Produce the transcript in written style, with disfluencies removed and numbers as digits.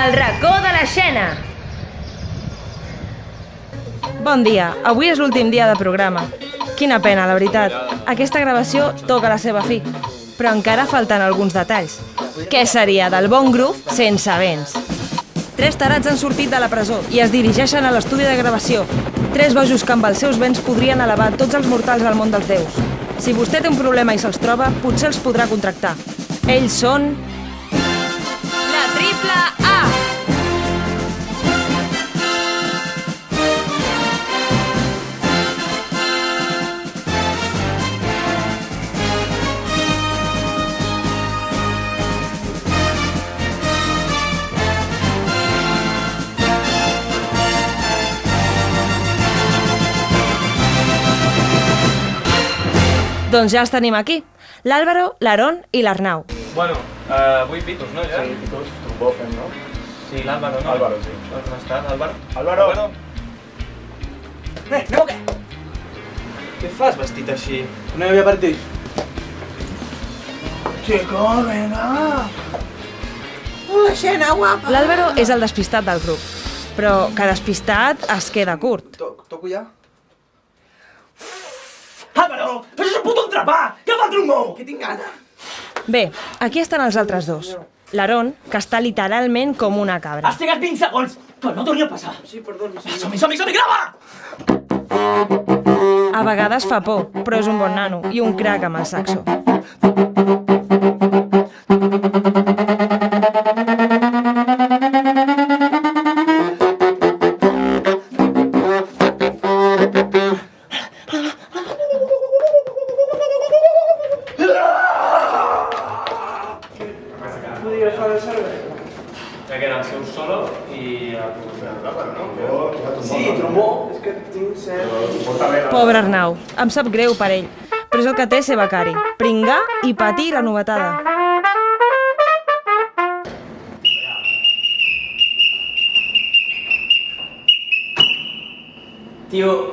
El racó de la Xena. Bon dia, avui és l'últim dia de programa. Quina pena, la veritat. Aquesta gravació toca la seva fi. Però encara falten alguns detalls. Què seria del bon groove sense vents? 3 tarats han sortit de la presó i es dirigeixen a l'estudi de gravació. 3 bojos que amb els seus vents podrien elevar tots els mortals al món dels déus. Si vostè té un problema i se'ls troba, potser els podrà contractar. Ells són... la Triple A! Doncs ja els tenim aquí. L'Àlvaro, l'Aaron i l'Arnau. Bueno, avui pitos, no, ja? Sí, pitos, trombó fem, no? Sí, l'Àlvaro, no? Álvaro, sí. On està, Álvaro? Álvaro! Aneu o què? Què fas vestit així? No hi havia partit. Chico, venga! Xena, guapa! L'Àlvaro és el despistat del grup, però que despistat es queda curt. Toco ja? Álvaro! Això és un puto entrepà! Què fa el trombó? Que tinc gana! Bé, aquí estan els altres dos. L'Aaron, que està literalment com una cabra. Has trigat 20 segons, que no torni a passar. Sí, perdona. Som-hi, grava! A vegades fa por, però és un bon nano i un crac amb el saxo. Ja queda el seu solo i Sí, trombó. És que tinc set... Pobre Arnau, em sap greu per ell, però és el que té ser becari, pringar i patir la novetada. Tio,